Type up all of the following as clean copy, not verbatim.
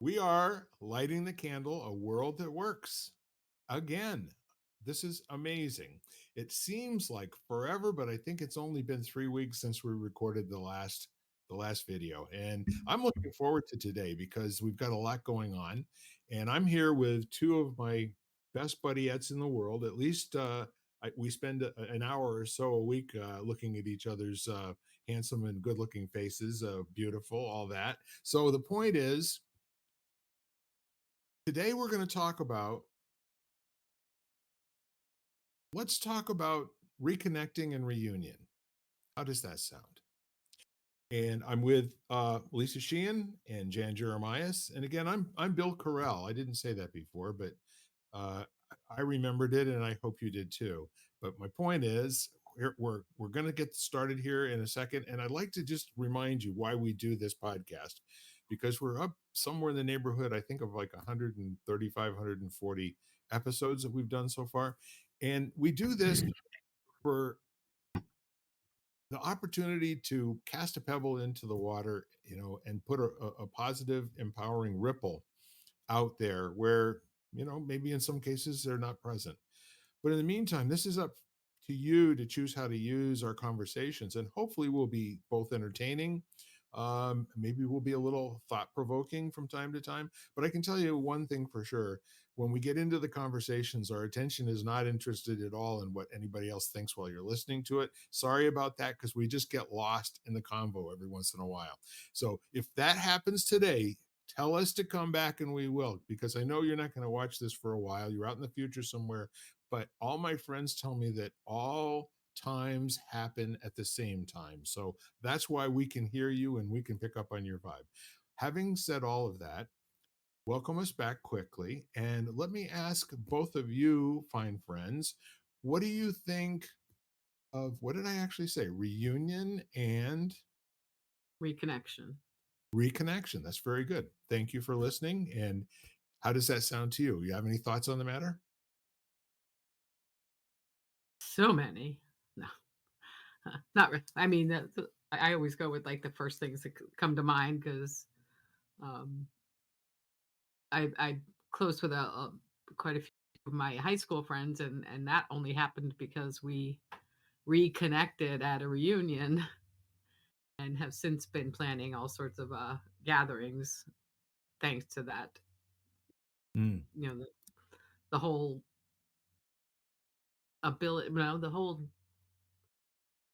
We are lighting the candle, a world that works. Again, this is amazing. It seems like forever, but I think it's only been 3 weeks since we recorded the last video. And I'm looking forward to today because we've got a lot going on. And I'm here with two of my best buddiettes in the world. At least we spend an hour or so a week looking at each other's handsome and good looking faces, beautiful, all that. So the point is, today we're going to let's talk about reconnecting and reunion. How does that sound? And I'm with Lisa Sheehan and Jan Jeremias. And again, I'm Bill Carell. I didn't say that before, but uh, I remembered it, and I hope you did too. But my point is, we're going to get started here in a second, and I'd like to just remind you why we do this podcast, because we're up somewhere in the neighborhood, I think, of like 135, 140 episodes that we've done so far, and we do this for the opportunity to cast a pebble into the water, and put a positive, empowering ripple out there where, maybe in some cases they're not present. But in the meantime, this is up to you to choose how to use our conversations, and hopefully we'll be both entertaining. Maybe we'll be a little thought provoking from time to time. But I can tell you one thing for sure: when we get into the conversations, our attention is not interested at all in what anybody else thinks while you're listening to it. Sorry about that, because we just get lost in the convo every once in a while. So if that happens today, tell us to come back and we will, because I know you're not going to watch this for a while. You're out in the future somewhere. But all my friends tell me that all times happen at the same time. So that's why we can hear you and we can pick up on your vibe. Having said all of that, welcome us back quickly. And let me ask both of you, fine friends, what do you think of, what did I actually say? Reunion and Reconnection. reconnection. That's very good. Thank you for listening. And how does that sound to you? You have any thoughts on the matter? So many. No, not really. I mean, I always go with like the first things that come to mind because um, I close with quite a few of my high school friends, and that only happened because we reconnected at a reunion and have since been planning all sorts of gatherings thanks to that. Mm. The whole ability, the whole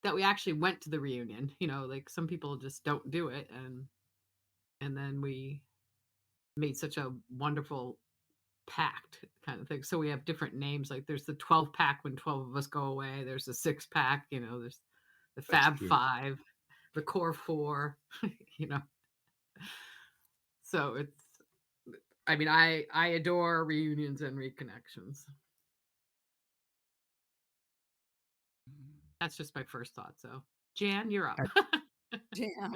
that we actually went to the reunion. Like some people just don't do it, and then we made such a wonderful pact kind of thing. So we have different names. Like there's the 12 pack when 12 of us go away. There's the 6 pack. There's the That's Fab cute. Five, the Core Four. You know, so it's. I mean, I adore reunions and reconnections. That's just my first thought. So, Jan, you're up. Yeah.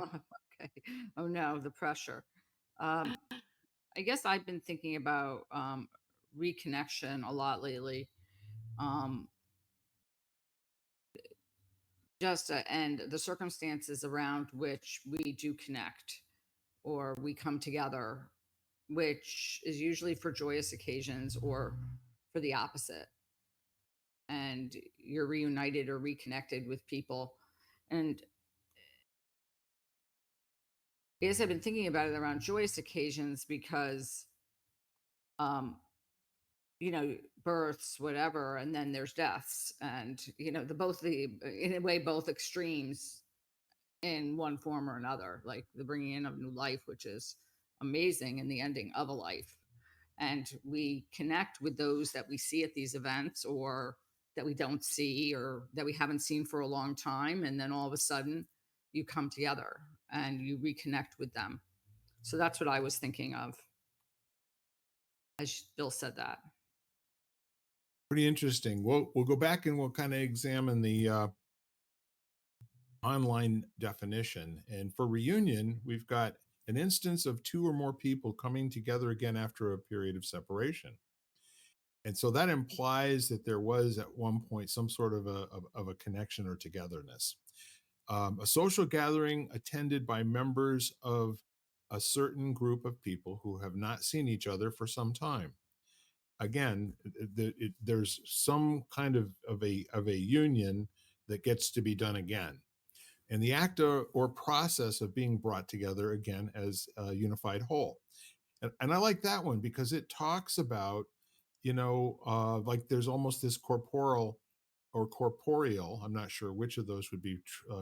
Okay. Oh no, the pressure. Um, I guess I've been thinking about reconnection a lot lately. Um, and the circumstances around which we do connect or we come together, which is usually for joyous occasions or for the opposite. And you're reunited or reconnected with people. And I guess I've been thinking about it around joyous occasions because um, births, whatever, and then there's deaths, and in a way both extremes in one form or another, like the bringing in of new life, which is amazing, and the ending of a life. And we connect with those that we see at these events or that we don't see or that we haven't seen for a long time, and then all of a sudden you come together and you reconnect with them. So that's what I was thinking of as Bill said that. Pretty interesting. We'll go back and we'll kind of examine the online definition. And for reunion, we've got an instance of two or more people coming together again after a period of separation. And so that implies that there was at one point some sort of a connection or togetherness. A social gathering attended by members of a certain group of people who have not seen each other for some time. Again, there's some kind of a union that gets to be done again, and the act or process of being brought together again as a unified whole. And I like that one because it talks about, like there's almost this corporal or corporeal. I'm not sure which of those would be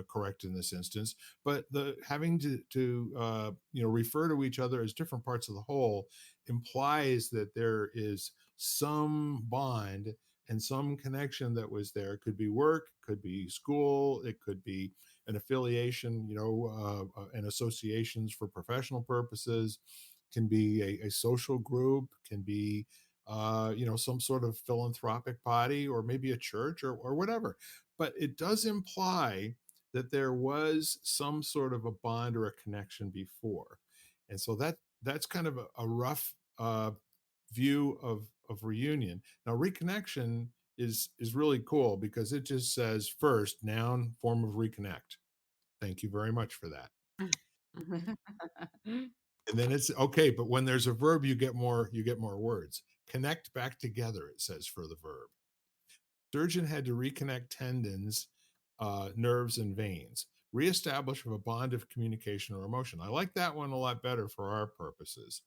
correct in this instance, but the having to refer to each other as different parts of the whole implies that there is some bond and some connection that was there. It could be work, could be school, it could be an affiliation, and associations for professional purposes, can be a social group, can be some sort of philanthropic body, or maybe a church, or whatever. But it does imply that there was some sort of a bond or a connection before. And so that's kind of a rough view of reunion. Now, reconnection is really cool because it just says first noun form of reconnect. Thank you very much for that. And then it's okay, but when there's a verb, you get more words. Connect back together, it says for the verb. Surgeon had to reconnect tendons, nerves, and veins, reestablish a bond of communication or emotion. I like that one a lot better for our purposes.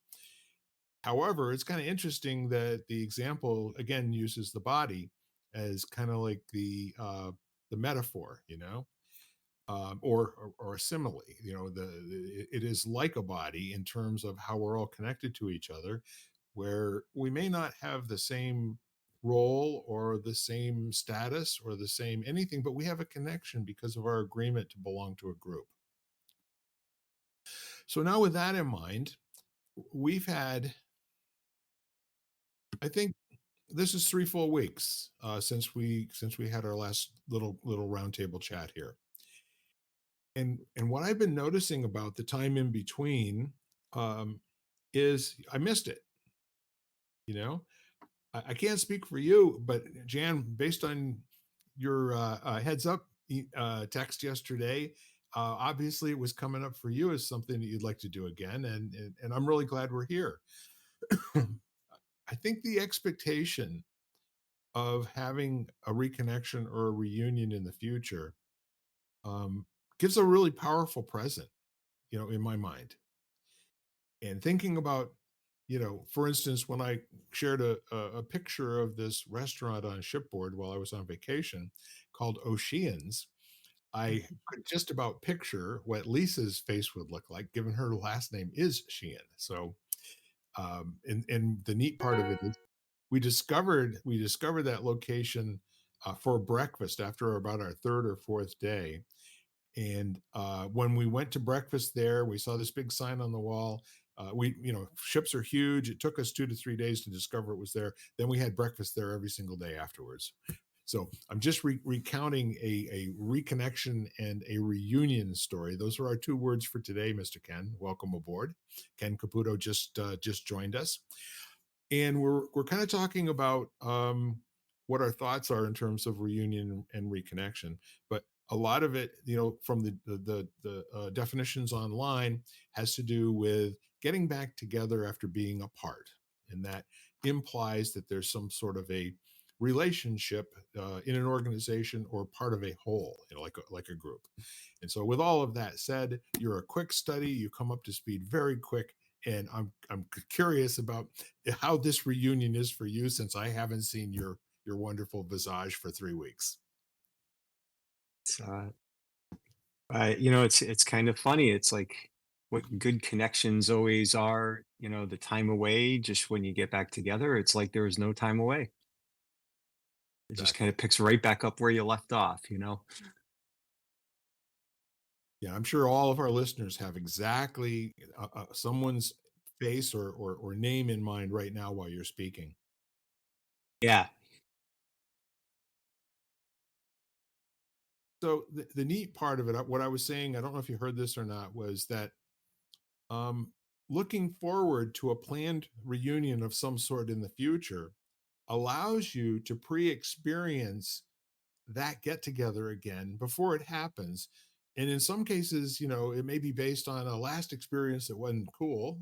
However, it's kind of interesting that the example again uses the body as kind of like the metaphor, or a simile. It is like a body in terms of how we're all connected to each other, where we may not have the same role or the same status or the same anything, but we have a connection because of our agreement to belong to a group. So now, with that in mind, we've had, I think, this is 3 full weeks since we had our last little roundtable chat here. And what I've been noticing about the time in between, um, is I missed it. You know, I can't speak for you, but Jan, based on your heads up text yesterday, obviously it was coming up for you as something that you'd like to do again, and I'm really glad we're here. I think the expectation of having a reconnection or a reunion in the future, um, gives a really powerful present, in my mind. And thinking about, for instance, when I shared a picture of this restaurant on shipboard while I was on vacation called Oceans, I could just about picture what Lisa's face would look like, given her last name is Sheehan. So, and the neat part of it is we discovered that location for breakfast after about our third or fourth day. And when we went to breakfast there, we saw this big sign on the wall. Ships are huge. It took us 2 to 3 days to discover it was there. Then we had breakfast there every single day afterwards. So I'm just recounting a reconnection and a reunion story. Those are our two words for today, Mr. Ken. Welcome aboard. Ken Caputo just joined us, and we're kind of talking about what our thoughts are in terms of reunion and reconnection. But a lot of it, from the definitions online, has to do with getting back together after being apart, and that implies that there's some sort of a relationship in an organization or part of a whole, like a group. And so, with all of that said, you're a quick study. You come up to speed very quick, and I'm curious about how this reunion is for you, since I haven't seen your wonderful visage for 3 weeks. It's, it's kind of funny. It's like what good connections always are, the time away, just when you get back together, it's like there was no time away. It just kind Exactly. of picks right back up where you left off. Yeah, I'm sure all of our listeners have exactly someone's face or name in mind right now while you're speaking. Yeah. So the neat part of it, what I was saying, I don't know if you heard this or not, was that um, looking forward to a planned reunion of some sort in the future allows you to pre experience that get together again before it happens, And in some cases, it may be based on a last experience that wasn't cool,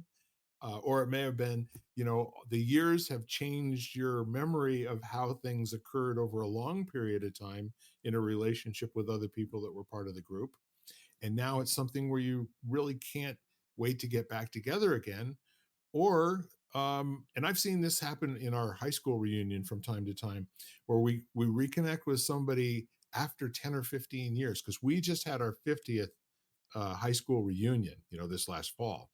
or it may have been, the years have changed your memory of how things occurred over a long period of time in a relationship with other people that were part of the group. And now it's something where you really can't wait to get back together again. Or, and I've seen this happen in our high school reunion from time to time, where we reconnect with somebody after 10 or 15 years, because we just had our 50th high school reunion, this last fall.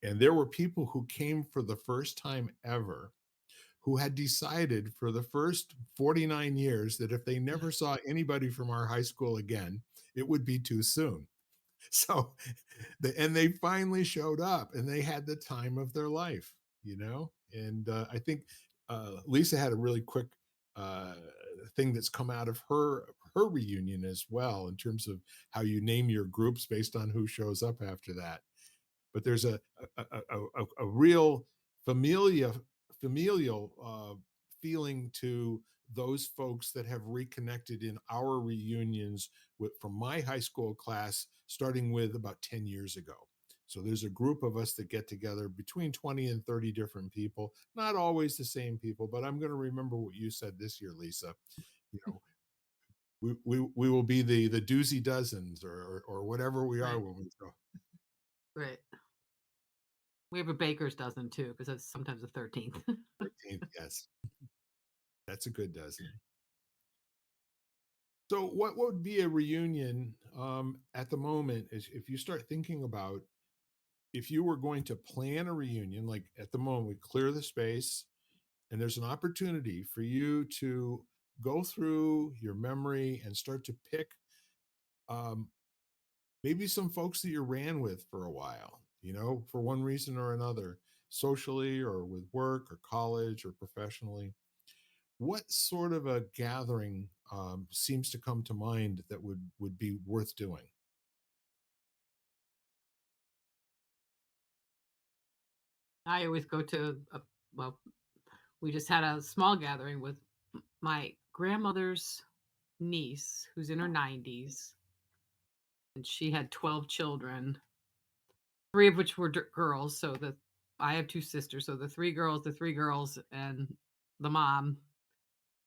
And there were people who came for the first time ever who had decided for the first 49 years that if they never saw anybody from our high school again, it would be too soon. So, and they finally showed up and they had the time of their life. And I think Lisa had a really quick uh, thing that's come out of her reunion as well, in terms of how you name your groups based on who shows up after that. But there's a real familia familial feeling to those folks that have reconnected in our reunions from my high school class, starting with about 10 years ago. So there's a group of us that get together, between 20 and 30 different people, not always the same people, but I'm going to remember what you said this year, Lisa. You know, we will be the doozy dozens, or whatever we are Right. when we go. Right. We have a baker's dozen too, because that's sometimes a 13th. 13th, yes, that's a good dozen. So, what would be a reunion at the moment? Is if you start thinking about, if you were going to plan a reunion, like at the moment, we clear the space and there's an opportunity for you to go through your memory and start to pick um, maybe some folks that you ran with for a while, for one reason or another, socially or with work or college or professionally. What sort of a gathering seems to come to mind that would be worth doing? I always go to well, we just had a small gathering with my grandmother's niece who's in her 90s, and she had 12 children, three of which were girls. So I have two sisters, so the three girls and the mom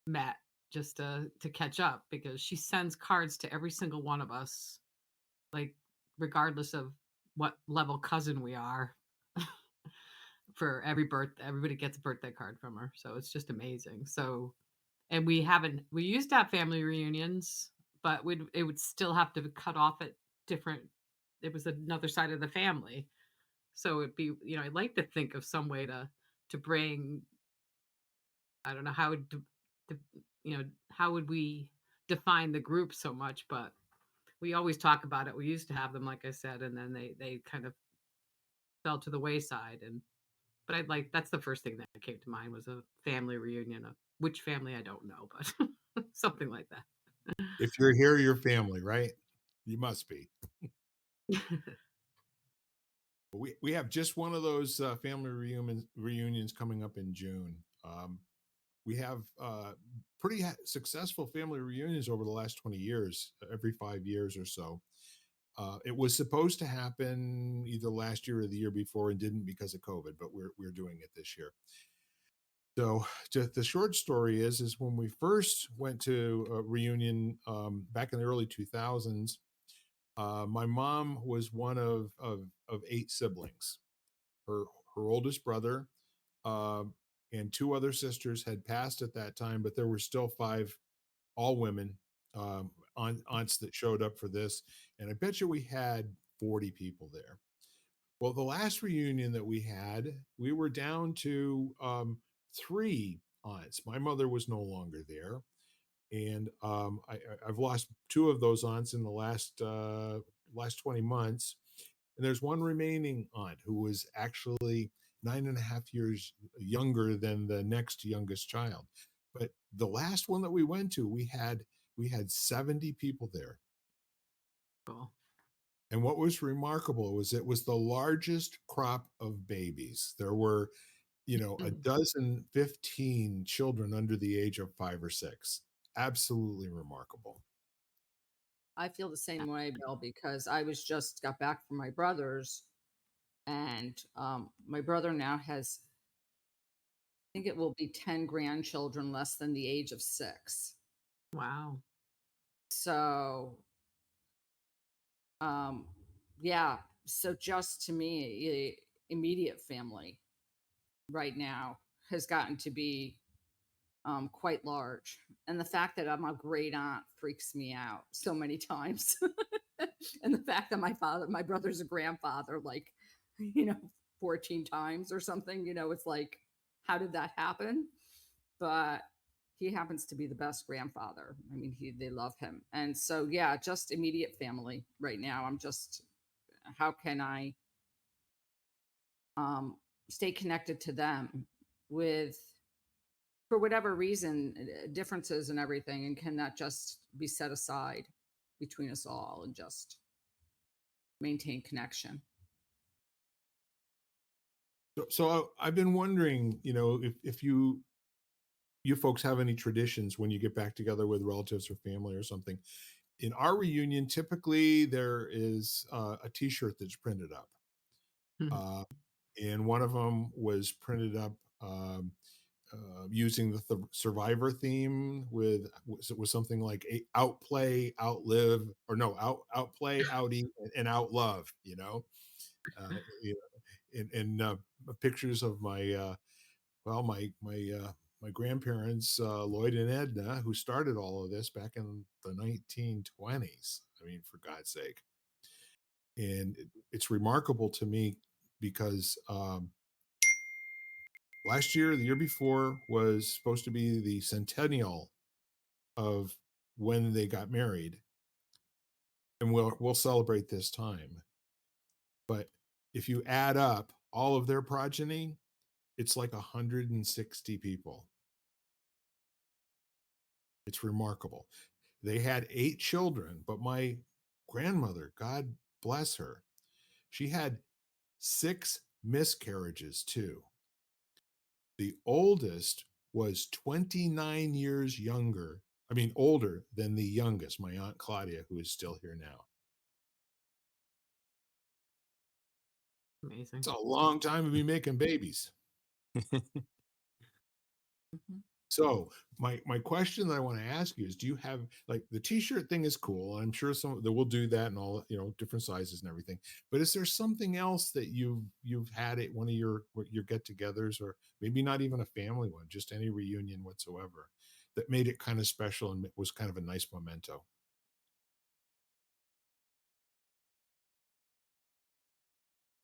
met just to catch up, because she sends cards to every single one of us, like, regardless of what level cousin we are. For every birth, everybody gets a birthday card from her, so it's just amazing. So, and we used to have family reunions, but it would still have to be cut off at different, it was another side of the family. So it'd be, I'd like to think of some way to bring, I don't know how to how would we define the group so much, but we always talk about it. We used to have them, like I said, and then they kind of fell to the wayside. And but I'd like that's the first thing that came to mind, was a family reunion. Of which family I don't know, but something like that. If you're here, you're family, right? You must be. We have just one of those family reunions coming up in June. We have pretty successful family reunions over the last 20 years, every 5 years or so. It was supposed to happen either last year or the year before, and didn't because of COVID, but we're doing it this year. So, the short story is when we first went to a reunion back in the early 2000s, my mom was one of eight siblings. Her oldest brother uh, and two other sisters had passed at that time, but there were still five, all women, aunts that showed up for this. And I bet you we had 40 people there. Well, the last reunion that we had, we were down to three aunts. My mother was no longer there. And I've lost two of those aunts in the last 20 months. And there's one remaining aunt who was actually 9.5 years younger than the next youngest child. But the last one that we went to, we had 70 people there. Cool. And what was remarkable was it was the largest crop of babies. There were, a Mhm. dozen, 15 children under the age of 5 or 6. Absolutely remarkable. I feel the same way, Bill, because I was just got back from my brother's, and my brother now has, I think it will be 10 grandchildren less than the age of 6. Wow. So, um, yeah. So just to me, immediate family right now has gotten to be quite large. And the fact that I'm a great aunt freaks me out so many times. And the fact that my brother's a grandfather, like, 14 times or something, it's like, how did that happen? But he happens to be the best grandfather. I mean, they love him. And so, yeah, just immediate family right now. I'm just, how can I um, stay connected to them with, for whatever reason, differences and everything, and can that just be set aside between us all and just maintain connection? So I've been wondering, if you folks have any traditions when you get back together with relatives or family or something. In our reunion, typically there is a T-shirt that's printed up, Mhm. uh, and one of them was printed up using the Survivor theme was something like outplay, outlive, or no, outplay, outeat, and outlove. Uh, you and pictures of my grandparents, Lloyd and Edna, who started all of this back in the 1920s. I mean, for God's sake. And it's remarkable to me because last year, the year before, was supposed to be the centennial of when they got married, and we'll celebrate this time. But if you add up all of their progeny, it's like 160 people. It's remarkable. They had 8 children, but my grandmother, God bless her, she had 6 miscarriages too. The oldest was 29 years younger, I mean, older than the youngest, my Aunt Claudia, who is still here now. It's Amazing. a long time to be making babies. Mhm. So my question that I want to ask you is, do you have, like, the T-shirt thing is cool. I'm sure some that will do that and all, different sizes and everything. But is there something else that you've had at one of your get-togethers, or maybe not even a family one, just any reunion whatsoever, that made it kind of special and was kind of a nice memento?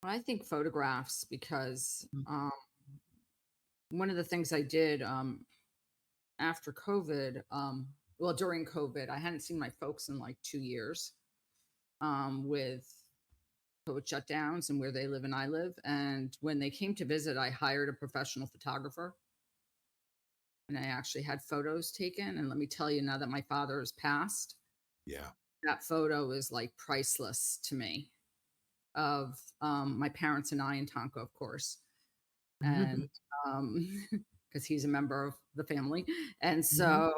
I think photographs, because Mm. one of the things I did after COVID, well, during COVID, I hadn't seen my folks in like 2 years, with COVID shutdowns and where they live and I live. And when they came to visit, I hired a professional photographer, and I actually had photos taken. And let me tell you, now that my father has passed, Yeah. that photo is like priceless to me, of my parents and I in Tonka, of course. And um, because he's a member of the family. And Mhm. so,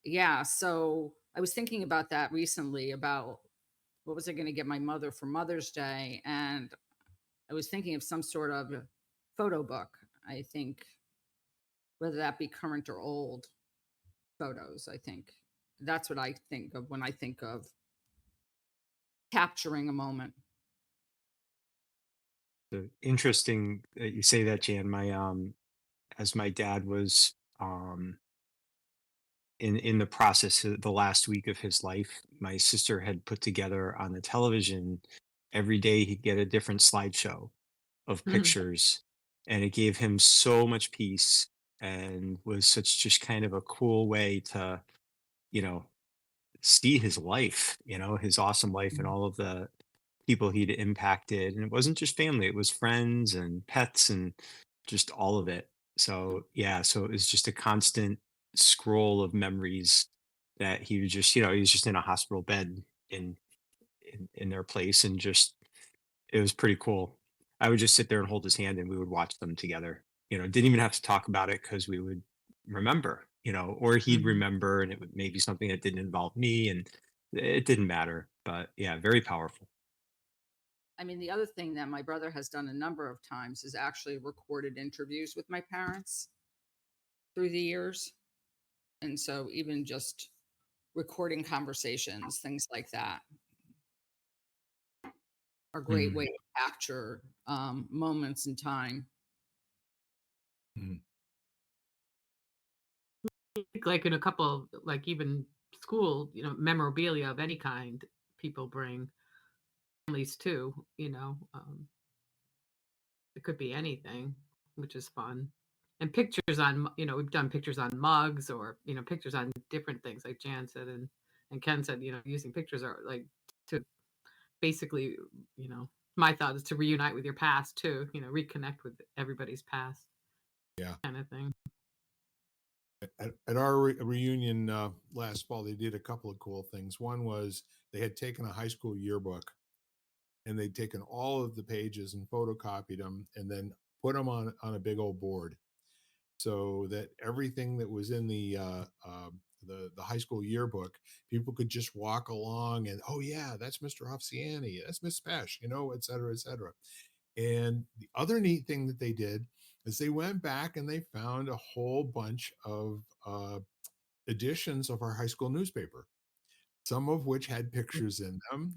yeah, so I was thinking about that recently, about what was I going to get my mother for Mother's Day. And I was thinking of some sort of photo book. I think, whether that be current or old photos, I think that's what I think of when I think of capturing a moment. So interesting that you say that, Jan. As my dad was in the process of the last week of his life, my sister had put together on the television every day he'd get a different slideshow of Mhm. pictures, and it gave him so much peace and was such just kind of a cool way to, you know, see his life, his awesome life and Mhm. all of the people he'd impacted. And it wasn't just family, it was friends and pets and just all of it. So, yeah, so it was just a constant scroll of memories that he was just, he was just in a hospital bed in in their place, and just it was pretty cool. I would just sit there and hold his hand and we would watch them together. Didn't even have to talk about it because we would remember, or he'd Mhm. remember, and it would maybe something that didn't involve me. And It didn't matter, but yeah, very powerful. I mean, the other thing that my brother has done a number of times is actually recorded interviews with my parents through the years. And so even just recording conversations, things like that, are a great way Mm, to capture moments in time. Mhm. Like in a couple, like even school, memorabilia of any kind, people bring families too. It could be anything, which is fun. And pictures on, we've done pictures on mugs or pictures on different things, like Jan said, and Ken said, using pictures are like to basically, you know, my thought is to reunite with your past too, reconnect with everybody's past Yeah. kind of thing. At our reunion last fall, they did a couple of cool things. One was they had taken a high school yearbook and they'd taken all of the pages and photocopied them and then put them on a big old board so that everything that was in the high school yearbook, people could just walk along and, oh yeah, that's Mr. Ofsiani, that's Miss Pesh, et cetera, et cetera. And the other neat thing that they did is they went back and they found a whole bunch of editions of our high school newspaper, some of which had pictures in them.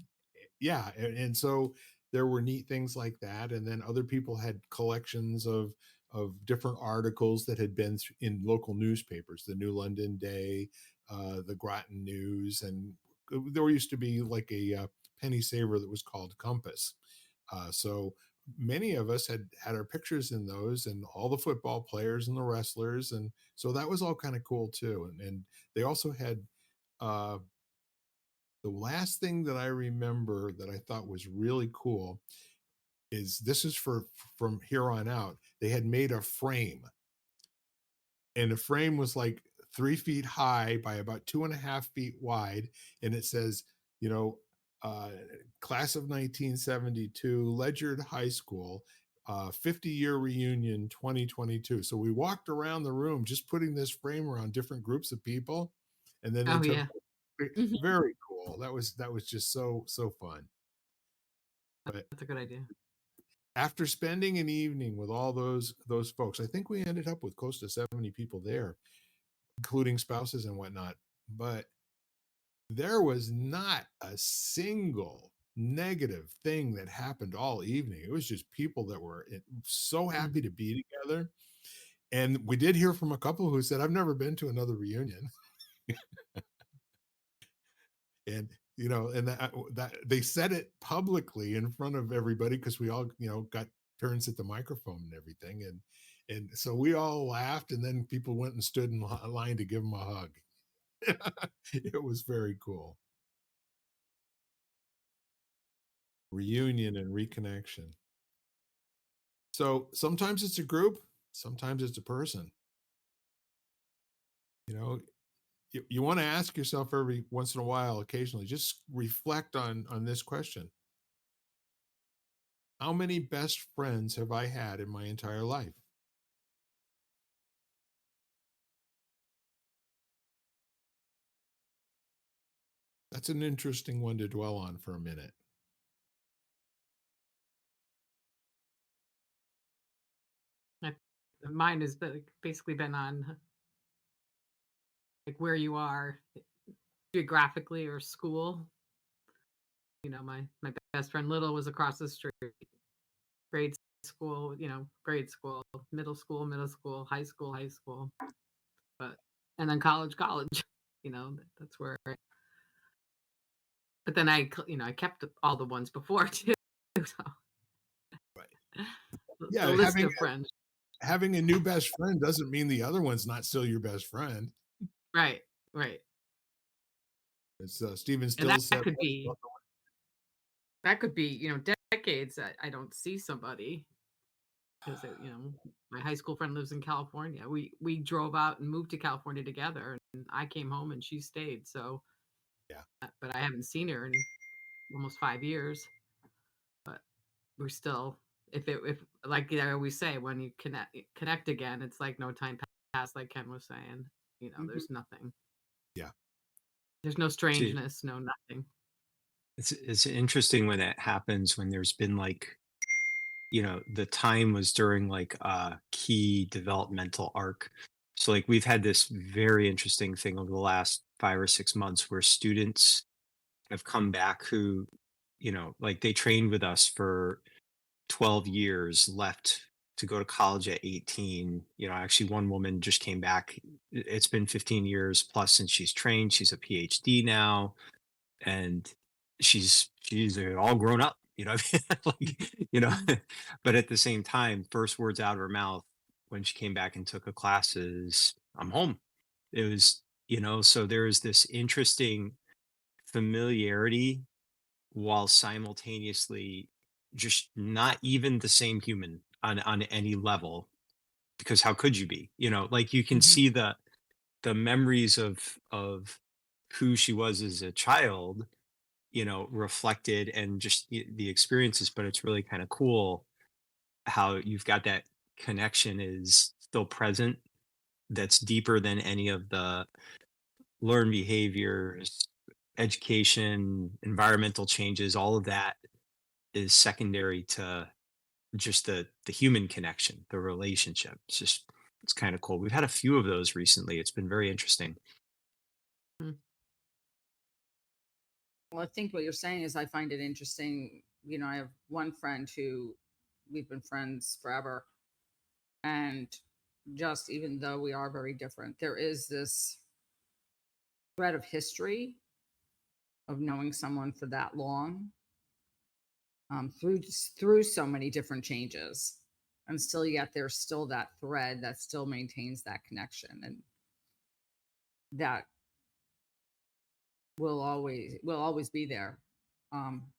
Yeah, and so there were neat things like that, and then other people had collections of different articles that had been in local newspapers, the New London Day, the Groton News, and there used to be like a penny saver that was called Compass. So many of us had our pictures in those, and all the football players and the wrestlers, and so that was all kind of cool too. And they also had uh, the last thing that I remember that I thought was really cool is this is for from here on out. They had made a frame, and the frame was like 3 feet high by about 2.5 feet wide, and it says, you know, uh, class of 1972, Ledyard High School, 50-year reunion 2022. So we walked around the room just putting this frame around different groups of people, and then they Oh took yeah, Mhm. very cool. That was just so fun. But that's a good idea. after spending an evening with all those folks, I think we ended up with close to 70 people there, including spouses and whatnot. But there was not a single negative thing that happened all evening. It was just people that were so happy Mm. to be together. And we did hear from a couple who said, I've never been to another reunion. And and that they said it publicly in front of everybody because we all got turns at the microphone and everything, and so we all laughed, and then people went and stood in line to give them a hug. It was very cool. Reunion and reconnection. So sometimes it's a group, sometimes it's a person. you know you want to ask yourself every once in a while, occasionally, just reflect on this question: how many best friends have I had in my entire life? That's an interesting one to dwell on for a minute. I, mine has basically been on like where you are geographically or school. My best friend Little was across the street. Grade school, grade school, middle school, high school, but and then college. That's where. But then I kept all the ones before too. So Right. the Yeah, list of friends. having a new best friend doesn't mean the other one's not still your best friend. Right, right. As Stephen And Stills said, that could be, decades that I don't see somebody because my high school friend lives in California. We drove out and moved to California together, and I came home and she stayed. So, yeah, but I haven't seen her in almost 5 years. But we're still, if like I always say, when you connect again, it's like no time passed. Like Ken was saying, Mhm. there's nothing. yeah. There's no See, strangeness, no nothing. it's interesting when that happens when there's been like, the time was during like a key developmental arc. So like we've had this very interesting thing over the last 5 or 6 months where students have come back who, like they trained with us for 12 years, left to go to college at 18. Actually one woman just came back. It's been 15 years plus since she's trained. She's a PhD now, and she's all grown up, what I mean? Like, but at the same time, first words out of her mouth when she came back and took a class is, "I'm home." It was, so there is this interesting familiarity while simultaneously just not even the same human on any level, because how could you be? Like you can Mhm. see the memories of who she was as a child, reflected, and just the experiences. But it's really kind of cool how you've got that connection is still present, that's deeper than any of the learned behaviors, education, environmental changes. All of that is secondary to just the human connection, the relationship. It's kind of cool. We've had a few of those recently. It's been very interesting. Mm. Well, I think what you're saying is I find it interesting. I have one friend who we've been friends forever. And just even though we are very different, there is this thread of history of knowing someone for that long, through so many different changes. And still, yet there's still that thread that still maintains that connection. And that will always be there, um,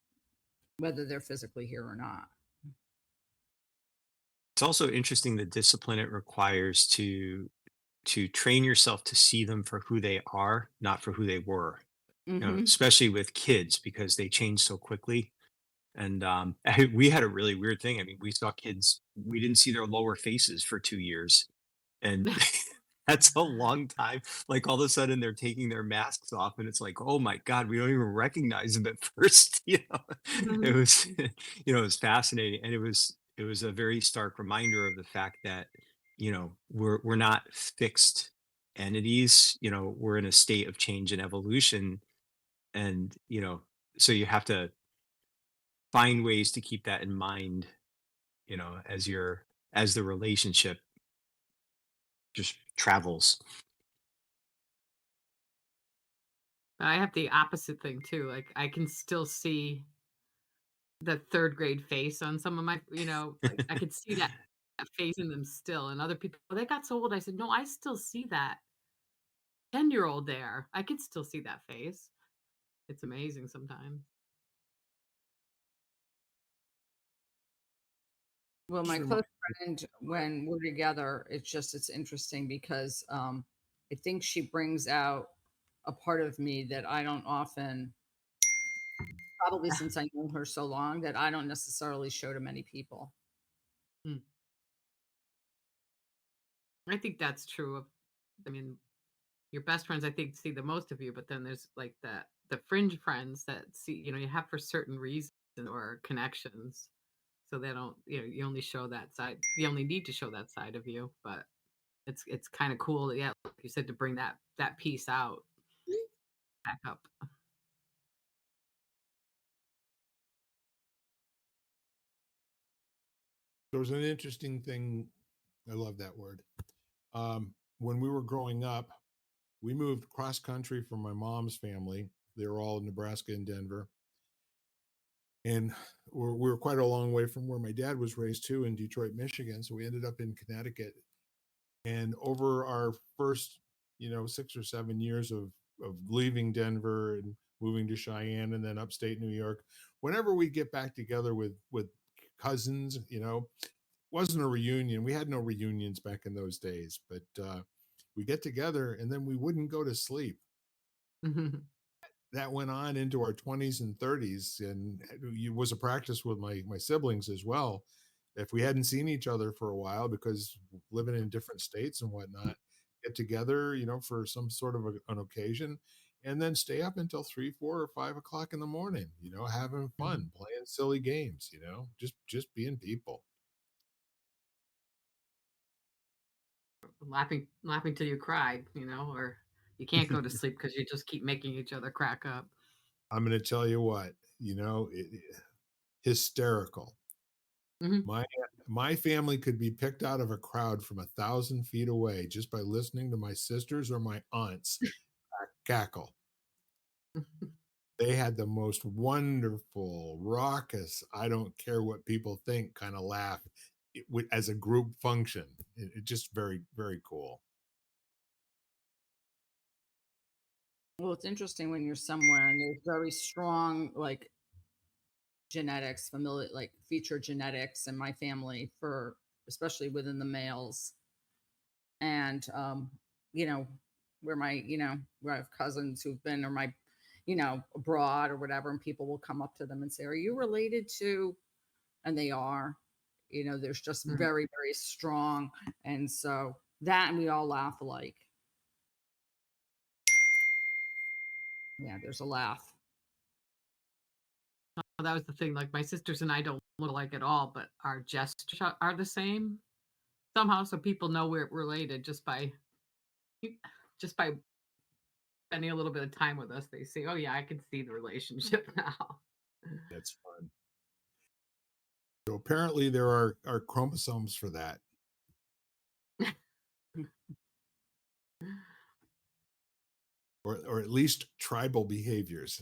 whether they're physically here or not. It's also interesting the discipline it requires to train yourself to see them for who they are, not for who they were. Hmm. Especially with kids because they change so quickly. And we had a really weird thing. I mean, we saw kids, we didn't see their lower faces for 2 years, and that's a long time. Like all of a sudden, they're taking their masks off, and it's like, oh my god, we don't even recognize them at first. It Mhm. was, it was fascinating, and it was a very stark reminder of the fact that we're not fixed entities. We're in a state of change and evolution, and so you have to find ways to keep that in mind, as the relationship just travels. I have the opposite thing too. Like I can still see the 3rd grade face on some of my, like I could see that face in them still. And other people, "Oh, they got so old." I said, "No, I still see that 10-year-old there. I could still see that face." It's amazing sometimes. Well, Just my remind close friend, when we're together, it's interesting because I think she brings out a part of me that I don't often, probably since I know her so long, that I don't necessarily show to many people. Mm. I think that's true of, I mean, your best friends, I think, see the most of you, but then there's like the fringe friends that see, you have for certain reasons or connections. So they don't, you only show that side. You only need to show that side of you, but it's kind of cool, yeah, like you said, to bring that piece out, back up. there was an interesting thing. I love that word. When we were growing up, we moved cross country from my mom's family. They were all in Nebraska and Denver. And we were quite a long way from where my dad was raised too, in Detroit, Michigan. So we ended up in Connecticut. And over our first, 6 or 7 years of leaving Denver and moving to Cheyenne and then upstate New York, whenever we get back together with cousins, wasn't a reunion. We had no reunions back in those days, but we get together and then we wouldn't go to sleep. That went on into our 20s and 30s, and it was a practice with my siblings as well. If we hadn't seen each other for a while because living in different states and whatnot, get together, for some sort of an occasion, and then stay up until 3, 4, or 5 o'clock in the morning, having fun, playing silly games, just being people. Laughing till you cried, or you can't go to sleep because you just keep making each other crack up. I'm going to tell you what, hysterical. Mhm. My family could be picked out of a crowd from 1,000 feet away just by listening to my sisters or my aunts cackle. They had the most wonderful, raucous, I don't care what people think kind of laugh as a group function. It just very, very cool. Well, it's interesting when you're somewhere and there's very strong like genetics, familiar like feature genetics in my family for especially within the males. And you know, where I have cousins who've been or my, abroad or whatever, and people will come up to them and say, "Are you related to?" And they are. There's just Mhm. very, very strong. And so that and we all laugh alike. Yeah, there's a laugh. That was the thing. Like my sisters and I don't look alike at all, but our gestures are the same somehow. So people know we're related just by spending a little bit of time with us. They say, "Oh yeah, I can see the relationship now." That's fun. So apparently there are chromosomes for that, or at least tribal behaviors.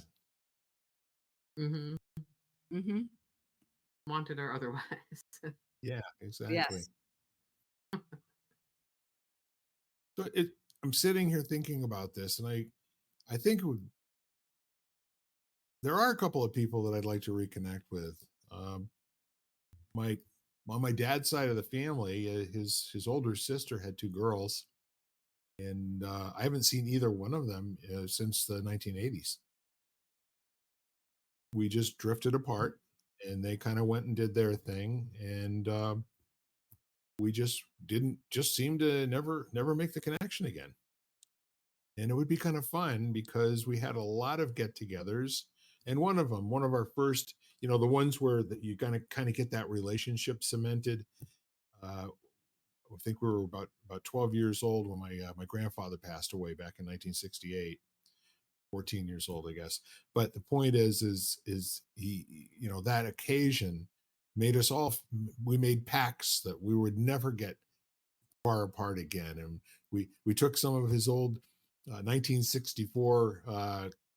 Hmm. Hmm. Wanted or otherwise. Yeah, exactly. Yes. So I'm sitting here thinking about this, and I think there are a couple of people that I'd like to reconnect with. Um, my on my dad's side of the family, his older sister had two girls, and I haven't seen either one of them since the 1980s. We just drifted apart, and they kind of went and did their thing, and we just seem to never make the connection again. And it would be kind of fun because we had a lot of get-togethers, and one of our first, the ones where that you kind of get that relationship cemented. Uh, I think we were about 12 years old when my grandfather passed away back in 1968. 14 years old, I guess. But the point is he, that occasion made us all. We made pacts that we would never get far apart again, and we took some of his old 1964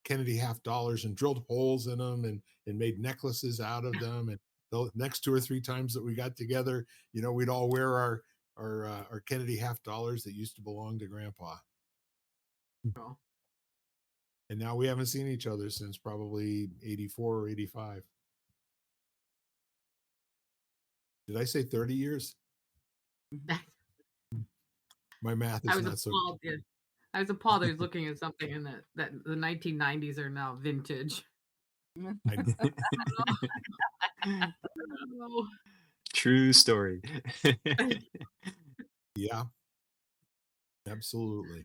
Kennedy half dollars and drilled holes in them and made necklaces out of them. And the next two or three times that we got together, we'd all wear our Kennedy half dollars that used to belong to Grandpa. Oh, And now we haven't seen each other since probably 84 or 85. Did I say 30 years? My math I is was not so appalled. Yeah. I was appalled. I was looking at something in that the 1990s are now vintage. I know. Oh. True story. Yeah, absolutely.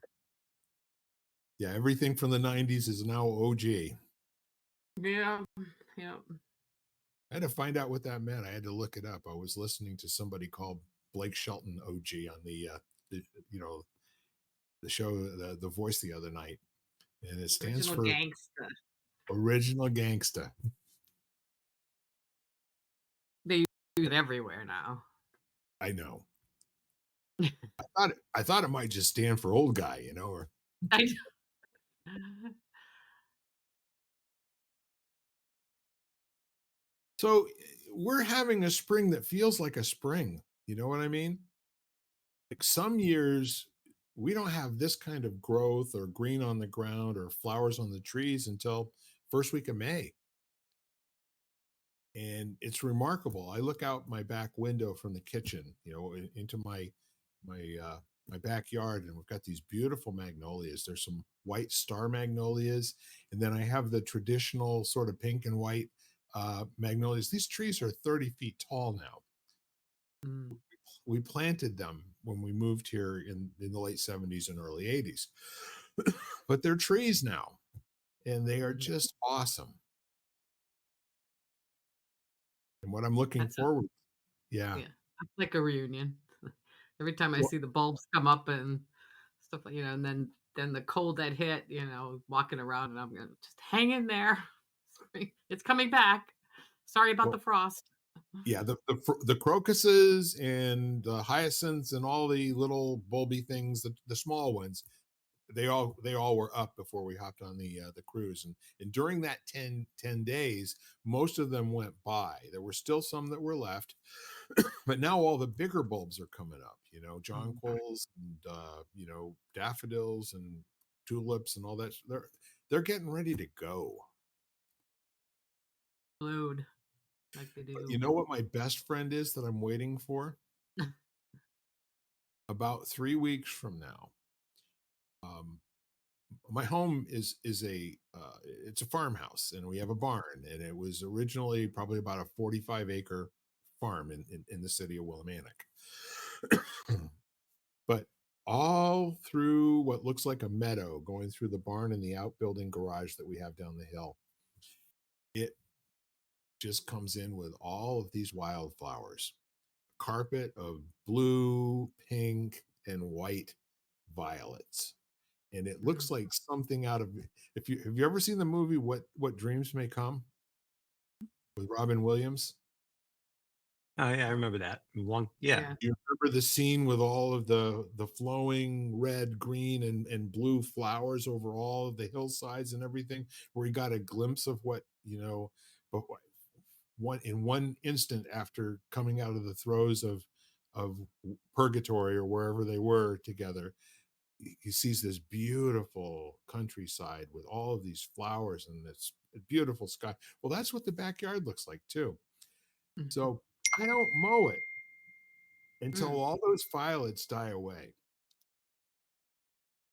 Yeah, everything from the 90s is now OG. Yeah, yeah. I had to find out what that meant. I had to look it up. I was listening to somebody called Blake Shelton OG on the you know the show the Voice the other night, and it stands Original for gangsta. Original Gangsta. They use it everywhere now. I know. I thought it might just stand for old guy, or I so we're having a spring that feels like a spring. You know what I mean? Like some years we don't have this kind of growth or green on the ground or flowers on the trees until first week of May. And it's remarkable. I look out my back window from the kitchen, into my backyard, and we've got these beautiful magnolias. There's some white star magnolias, and then I have the traditional sort of pink and white magnolias. These trees are 30 feet tall now. Mm. We planted them when we moved here in the late 70s and early 80s, but they're trees now. and they are Mhm. just awesome. And what I'm looking That's a forward, yeah. yeah, that's like a reunion. Every time I Well, see the bulbs come up and stuff like, and then the cold that hit, walking around and I'm gonna just hang in there. It's coming back. Sorry about well, the frost. yeah, the crocuses and the hyacinths and all the little bulby things, the small ones, they all were up before we hopped on the cruise, and during that ten days, most of them went by. There were still some that were left, but now all the bigger bulbs are coming up. Mhm. Jonquils and daffodils and tulips and all that. They're getting ready to go. Glued like they But you do. know what my best friend is that I'm waiting for? About 3 weeks from now. Um, my home is a it's a farmhouse, and we have a barn, and it was originally probably about a 45-acre farm in the city of Willimantic. But all through what looks like a meadow going through the barn and the outbuilding garage that we have down the hill, it just comes in with all of these wildflowers, carpet of blue, pink, and white violets. And it looks Mm. like something out of, if you have you ever seen the movie What Dreams May Come with Robin Williams? I remember that. Yeah. Yeah. You remember the scene with all of the flowing red, green, and blue flowers over all of the hillsides and everything, where he got a glimpse of what, but one instant after coming out of the throes of purgatory or wherever they were together, he sees this beautiful countryside with all of these flowers and this beautiful sky. Well, that's what the backyard looks like too. Mhm. So I don't mow it until Mm. all those violets die away.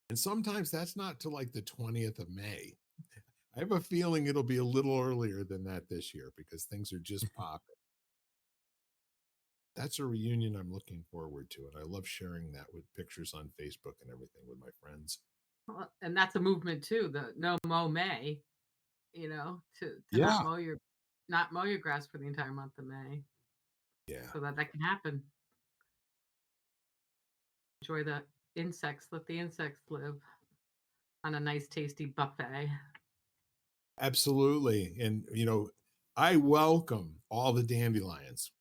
And sometimes that's not till like the 20th of May. I have a feeling it'll be a little earlier than that this year because things are just popping. That's a reunion I'm looking forward to. And I love sharing that with pictures on Facebook and everything with my friends. Well, and that's a movement too, the no mow May, to Yeah. not mow your grass for the entire month of May Yeah. so that can happen. Enjoy the insects, let the insects live on a nice tasty buffet. Absolutely. And, I welcome all the dandelions.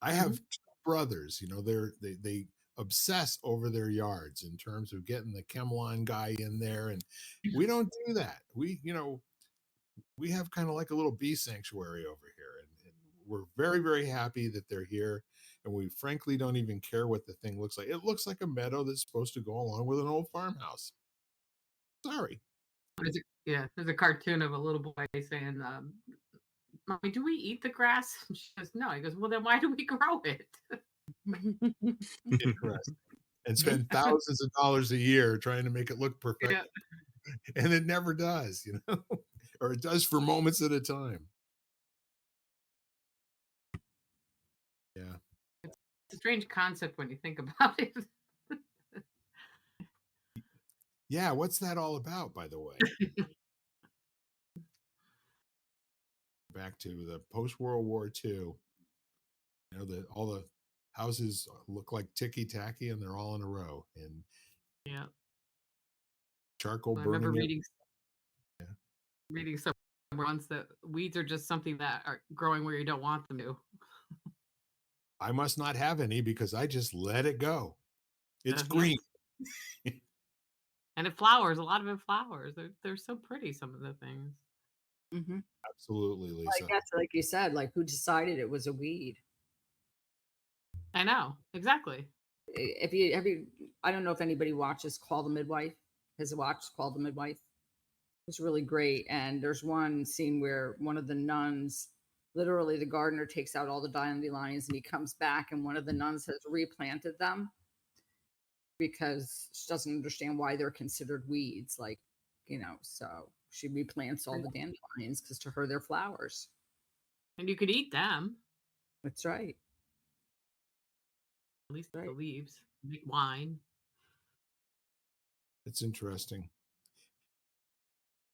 I have Mhm. two brothers, they obsess over their yards in terms of getting the Chemelon guy in there. And we don't do that. We have kind of like a little bee sanctuary over here. And we're very, very happy that they're here. And we frankly don't even care what the thing looks like. It looks like a meadow that's supposed to go along with an old farmhouse. Sorry. There's a cartoon of a little boy saying, "Mommy, do we eat the grass?" And she goes, "No." He goes, "Well, then why do we grow it?" Interesting. And spend thousands of dollars a year trying to make it look perfect. Yeah, And it never does, or it does for moments at a time. Yeah. it's a strange concept when you think about it. Yeah. What's that all about, by the way? Back to the post World War II, all the houses look like ticky tacky and they're all in a row and Yeah, charcoal I remember burning it. reading somewhere once that weeds are just something that are growing where you don't want them to. I must not have any because I just let it go. It's Yeah, green. and it flowers. A lot of it flowers. They're so pretty. Some of the things. Mhm. Absolutely, I Lisa. guess, like you said, like who decided it was a weed? I know exactly. If you have you, I don't know if anybody watches Call the Midwife. Has watched Call the Midwife? It's really great. And there's one scene where one of the nuns, literally, the gardener takes out all the dandelions and he comes back, and one of the nuns has replanted them because she doesn't understand why they're considered weeds. So she replants all the dandelions because to her they're flowers. And you could eat them, That's right. at least the Right. leaves. Make wine. It's interesting.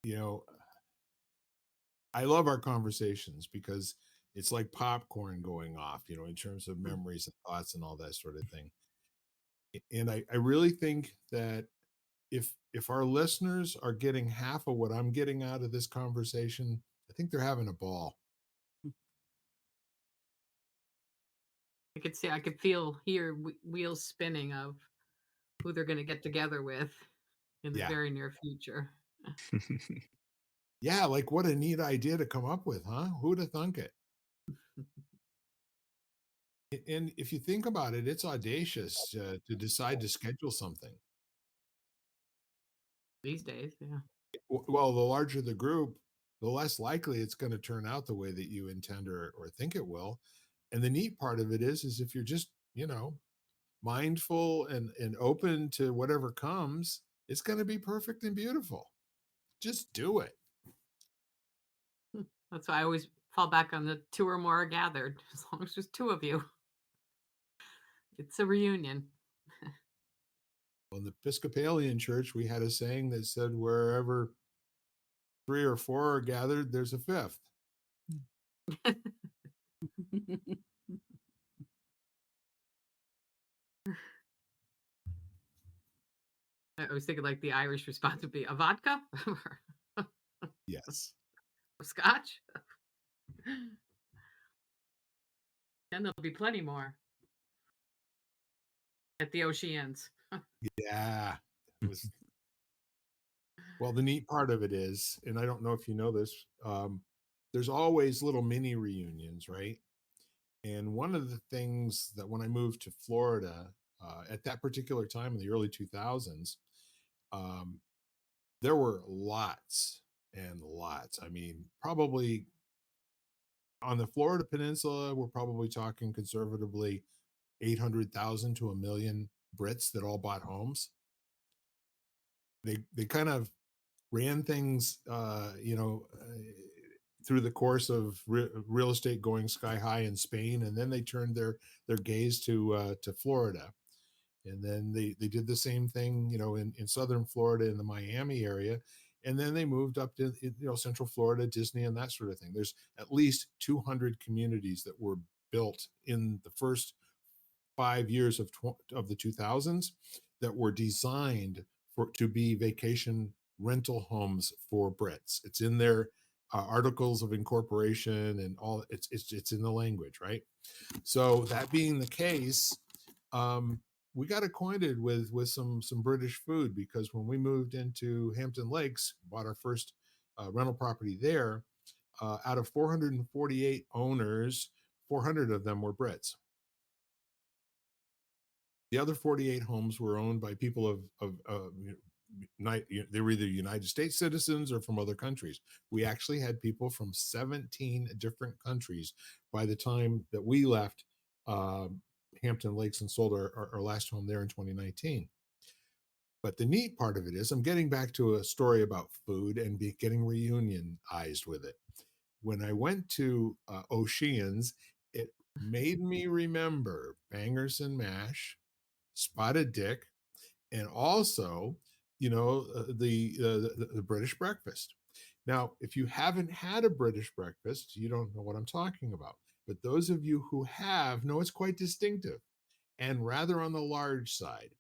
You know, I love our conversations because it's like popcorn going off, in terms of Mm. memories and thoughts and all that sort of thing. And I really think that if our listeners are getting half of what I'm getting out of this conversation, I think they're having a ball. I could feel here wheels spinning of who they're going to get together with in the Yeah. very near future. Yeah, like what a neat idea to come up with, huh? Who'd have thunk it? And if you think about it, it's audacious to decide to schedule something. These days, yeah. Well, the larger the group, the less likely it's going to turn out the way that you intend or think it will. And the neat part of it is if you're just, mindful and open to whatever comes, it's going to be perfect and beautiful. Just do it. That's why I always fall back on the two or more are gathered. As long as there's two of you, it's a reunion. Well, in the Episcopalian Church, we had a saying that said, wherever three or four are gathered, there's a fifth. I was thinking like the Irish response would be a vodka or Yes. scotch. And there'll be plenty more at the Oceans. Yeah. It was well, the neat part of it is, and I don't know if you know this, there's always little mini reunions, right? And one of the things that when I moved to Florida at that particular time in the early 2000s, um, there were lots and lots. I mean, probably on the Florida Peninsula, we're probably talking conservatively 800,000 to a million Brits that all bought homes. They kind of ran things, through the course of real estate going sky high in Spain, and then they turned their gaze to Florida, and then they did the same thing, in southern Florida in the Miami area, and then they moved up to Central Florida, Disney, and that sort of thing. There's at least 200 communities that were built in the first 5 years of the 2000s that were designed for to be vacation rental homes for Brits. It's in their articles of incorporation and all. It's in the language, right? So that being the case, um, we got acquainted with some British food because when we moved into Hampton Lakes, bought our first rental property there. Out of 448 owners, 400 of them were Brits. The other 48 homes were owned by people they were either United States citizens or from other countries. We actually had people from 17 different countries by the time that we left uh, Hampton Lakes and sold our last home there in 2019. But the neat part of it is, I'm getting back to a story about food and getting reunionized with it. When I went to Oceans, it made me remember bangers and mash, spotted dick, and also, the British breakfast. Now, if you haven't had a British breakfast, you don't know what I'm talking about. But those of you who have know it's quite distinctive and rather on the large side.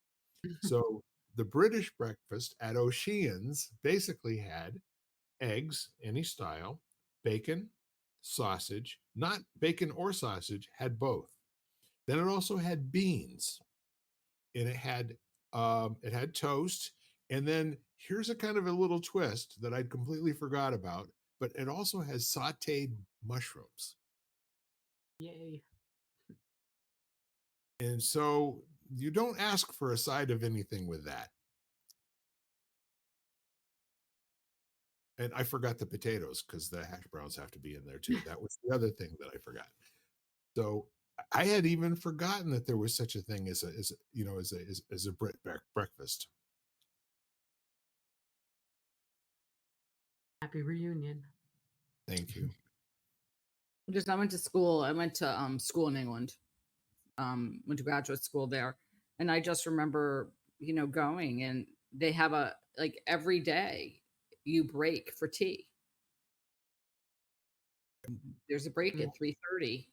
So the British breakfast at Oceans basically had eggs, any style, bacon, sausage, not bacon or sausage, had both. Then it also had beans, and it had toast, and then here's a kind of a little twist that I'd completely forgot about, but it also has sautéed mushrooms. Yay. And so you don't ask for a side of anything with that. And I forgot the potatoes because the hash browns have to be in there too. That was the other thing that I forgot. So I had even forgotten that there was such a thing as a Brit breakfast. Happy reunion. Thank you. Just I went to school. I went to school in England. Went to graduate school there, and I just remember, going, and they have a like every day you break for tea. there's a break Mm. at 3:30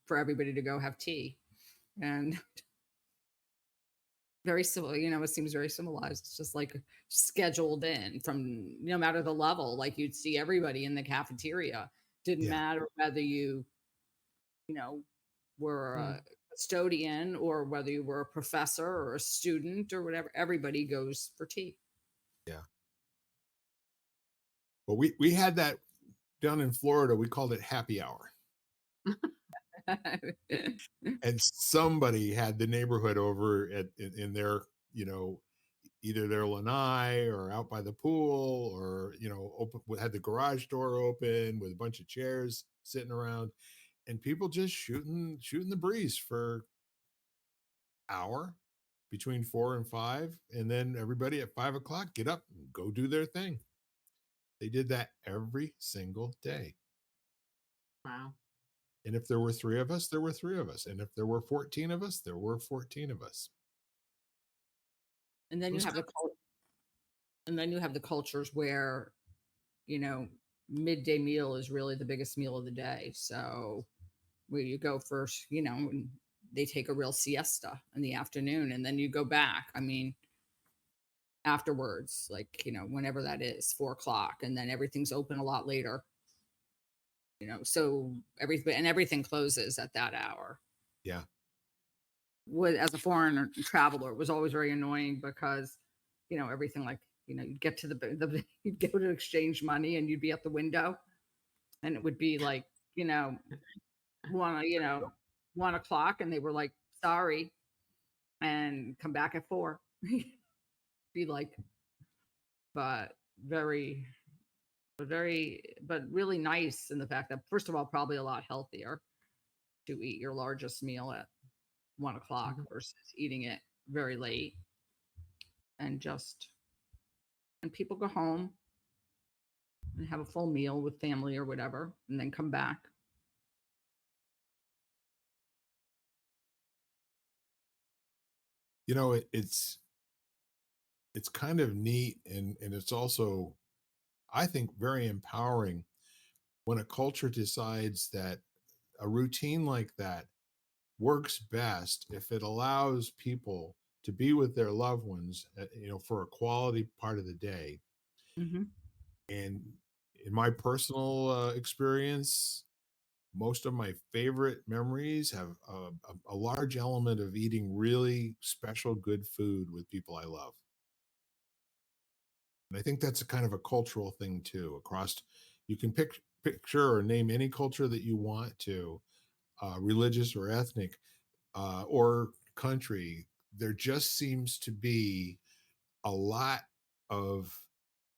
for everybody to go have tea. And very similar, it seems very civilized. It's just like scheduled in from no matter the level. Like you'd see everybody in the cafeteria. Didn't Yeah. matter whether you know, were a Mm. custodian or whether you were a professor or a student or whatever. Everybody goes for tea. Yeah. Well, we had that down in Florida. We called it happy hour. And somebody had the neighborhood over in their, you know, either their lanai or out by the pool or, open had the garage door open with a bunch of chairs sitting around and people just shooting the breeze for hour between 4 and 5. And then everybody at 5 o'clock get up and go do their thing. They did that every single day. Wow. And if there were three of us, there were three of us. And if there were 14 of us, there were 14 of us. And then It you was have kind the cultures where, you know, midday meal is really the biggest meal of the day. So where you go first, and they take a real siesta in the afternoon and then you go back. I mean, afterwards, like, whenever that is, 4 o'clock, and then everything's open a lot later, so everything closes at that hour. yeah. As a foreign traveler, it was always very annoying because, everything like, you'd get to you'd go to exchange money and you'd be at the window and it would be like, one, 1 o'clock and they were like, sorry, and come back at 4. Be like, but but really nice in the fact that, first of all, probably a lot healthier to eat your largest meal at 1 o'clock Mhm. versus eating it very late and people go home and have a full meal with family or whatever and then come back. It's kind of neat and it's also, I think, very empowering when a culture decides that a routine like that works best if it allows people to be with their loved ones, for a quality part of the day. Hmm. And in my personal experience, most of my favorite memories have a large element of eating really special, good food with people I love. And I think that's a kind of a cultural thing too. Across, you can picture or name any culture that you want to, religious or ethnic, or country. There just seems to be a lot of,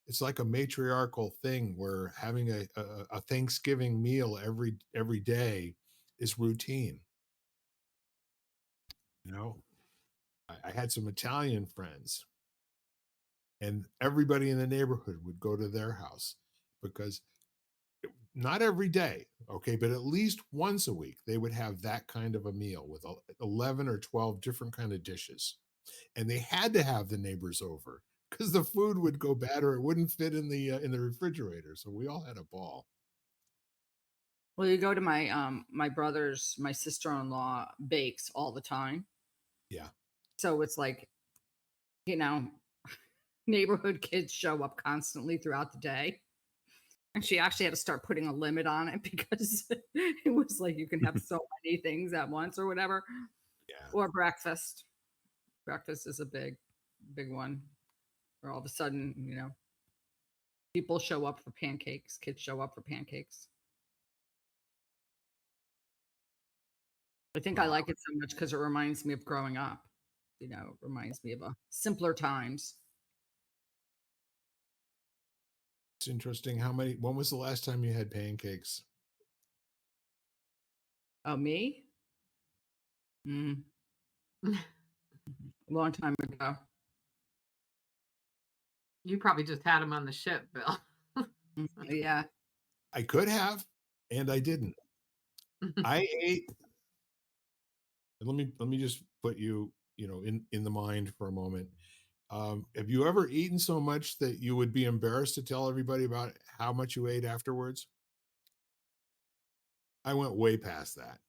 it's like a matriarchal thing where having a Thanksgiving meal every day is routine. You know, I had some Italian friends, and everybody in the neighborhood would go to their house because not every day, okay, but at least once a week they would have that kind of a meal with 11 or 12 different kind of dishes, and they had to have the neighbors over because the food would go bad or it wouldn't fit in the refrigerator. So we all had a ball. Well, you go to my sister-in-law bakes all the time. Yeah. So it's like, you know, neighborhood kids show up constantly throughout the day. And she actually had to start putting a limit on it because it was like you can have so many things at once or whatever. Yeah. Or breakfast. Breakfast is a big one. Where all of a sudden, people show up for pancakes, kids show up for pancakes. I think I Wow. like it so much because it reminds me of growing up. It reminds me of a simpler times. It's interesting when was the last time you had pancakes? Oh, me? Mm, a long time ago. You probably just had them on the ship, Bill. Yeah. I could have, and I didn't. I ate, let me just put you, in the mind for a moment. Have you ever eaten so much that you would be embarrassed to tell everybody about how much you ate afterwards? I went way past that.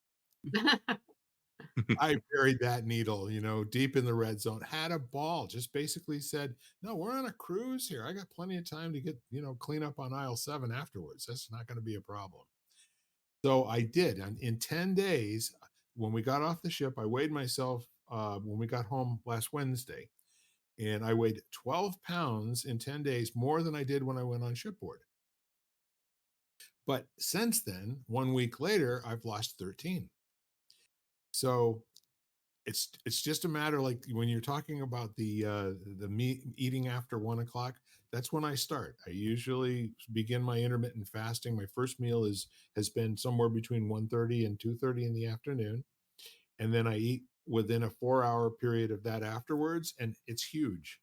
I buried that needle, deep in the red zone, had a ball, just basically said, no, we're on a cruise here. I got plenty of time to get, clean up on aisle 7 afterwards. That's not going to be a problem. So I did. And in 10 days, when we got off the ship, I weighed myself when we got home last Wednesday, and I weighed 12 pounds in 10 days, more than I did when I went on shipboard. But since then, 1 week later, I've lost 13. So it's just a matter, like when you're talking about the meat eating after 1 o'clock, that's when I start. I usually begin my intermittent fasting. My first meal has been somewhere between 1:30 and 2:30 in the afternoon, and then I eat within a 4-hour period of that afterwards, and it's huge.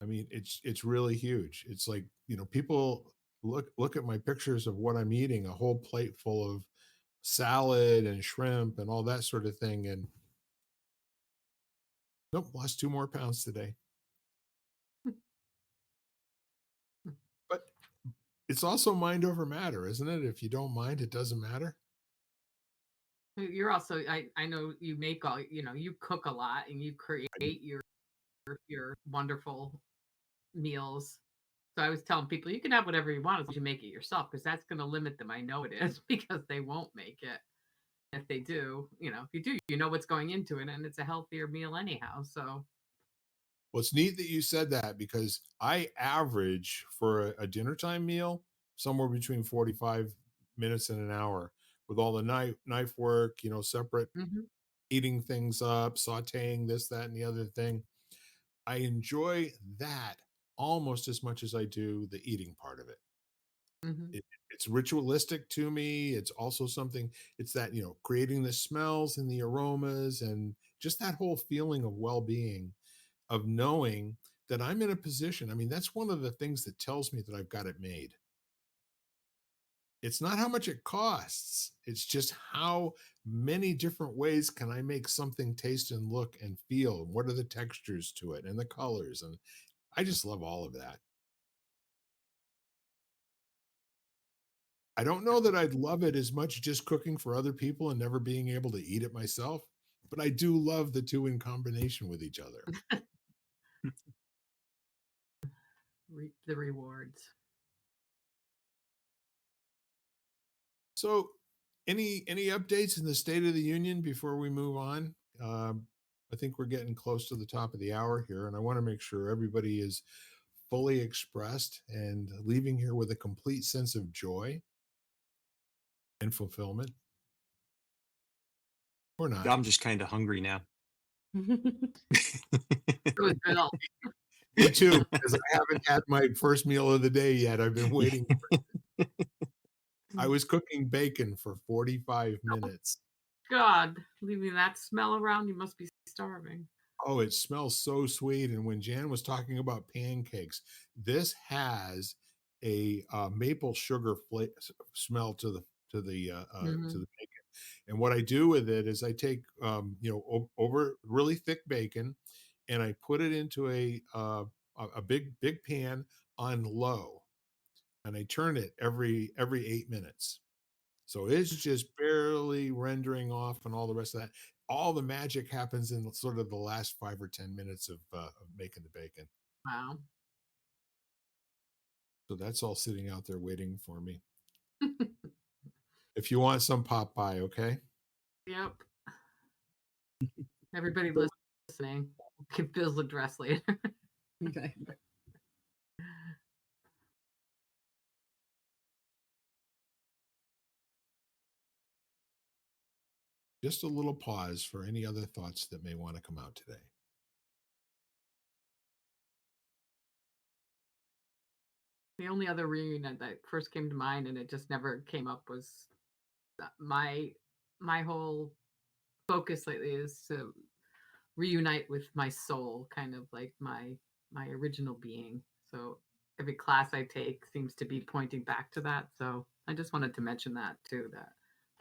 I mean, it's really huge. It's like, people look at my pictures of what I'm eating, a whole plate full of salad and shrimp and all that sort of thing, and nope, lost 2 more pounds today. But it's also mind over matter, isn't it? If you don't mind, it doesn't matter. You're also, I know you make all, you cook a lot and you create your wonderful meals. So I was telling people you can have whatever you want as long as you make it yourself, because that's going to limit them. I know it is because they won't make it. If they do, if you do, you know what's going into it, and it's a healthier meal anyhow. So, Well, it's neat that you said that because I average for a dinner time meal somewhere between 45 minutes and an hour with all the knife work, separate mhm, eating things up, sauteing this, that, and the other thing. I enjoy that almost as much as I do the eating part of it. mhm, It's ritualistic to me. It's also something, it's that, creating the smells and the aromas and just that whole feeling of well-being, of knowing that I'm in a position. I mean, that's one of the things that tells me that I've got it made. It's not how much it costs. It's just how many different ways can I make something taste and look and feel? What are the textures to it and the colors? And I just love all of that. I don't know that I'd love it as much just cooking for other people and never being able to eat it myself, but I do love the two in combination with each other. reap the rewards. So, any updates in the State of the Union before we move on? I think we're getting close to the top of the hour here, and I want to make sure everybody is fully expressed and leaving here with a complete sense of joy and fulfillment, or not. I'm just kind of hungry now. It was Bill. Me too, because I haven't had my first meal of the day yet. I've been waiting. I was cooking bacon for 45 minutes. God, leaving that smell around, you must be starving. Oh, it smells so sweet. And when Jan was talking about pancakes, this has a maple sugar smell to Mhm, the bacon. And what I do with it is I take over really thick bacon, and I put it into a big pan on low, and I turn it every 8 minutes. So it's just barely rendering off and all the rest of that. All the magic happens in sort of the last 5 or 10 minutes of making the bacon. wow. So that's all sitting out there waiting for me. If you want some, pop by, okay? Yep. Everybody So listening, give Bill's address later. Okay. just a little pause for any other thoughts that may want to come out today. The only other reunion that first came to mind, and it just never came up, was my whole focus lately is to reunite with my soul, kind of like my original being. So every class I take seems to be pointing back to that. So I just wanted to mention that too, that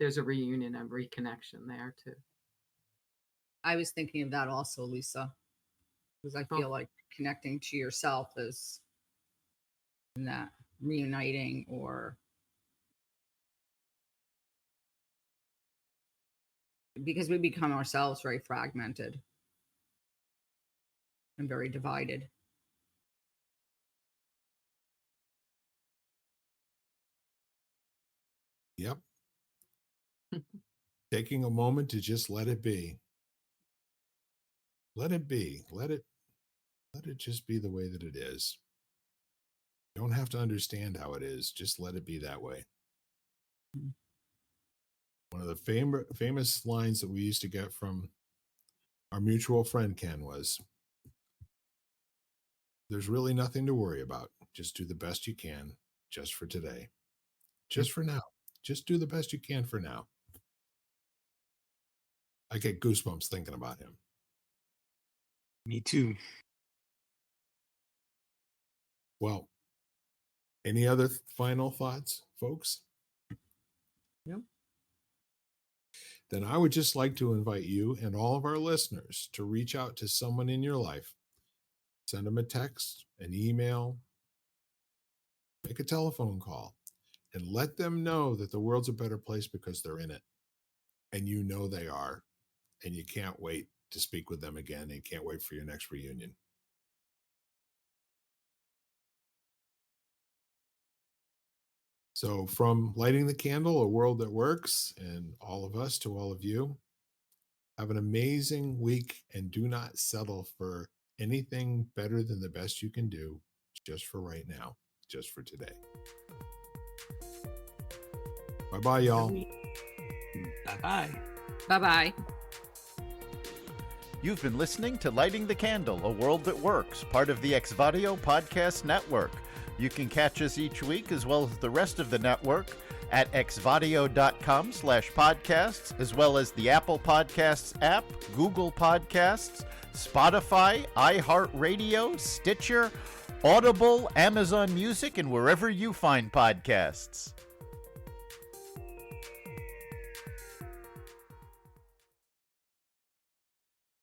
there's a reunion and reconnection there too. I was thinking of that also, Lisa, because I Oh, feel like connecting to yourself is in that reuniting or because we become ourselves very fragmented and very divided. Yep. Taking a moment to just let it be. Let it be. Let it just be the way that it is. You don't have to understand how it is. Just let it be that way. One of the famous lines that we used to get from our mutual friend Ken was, there's really nothing to worry about. Just do the best you can just for today. Just for now. Just do the best you can for now. I get goosebumps thinking about him. Me too. Well, any other final thoughts, folks? Yep. Then I would just like to invite you and all of our listeners to reach out to someone in your life. Send them a text, an email, make a telephone call, and let them know that the world's a better place because they're in it. And you know they are. And you can't wait to speak with them again and can't wait for your next reunion. So from lighting the candle, a world that works, and all of us to all of you, have an amazing week and do not settle for anything better than the best you can do just for right now, just for today. Bye-bye, y'all. Bye-bye. Bye-bye. You've been listening to Lighting the Candle, a world that works, part of the Exvadio Podcast Network. You can catch us each week, as well as the rest of the network, at exvadio.com/podcasts, as well as the Apple Podcasts app, Google Podcasts, Spotify, iHeartRadio, Stitcher, Audible, Amazon Music, and wherever you find podcasts.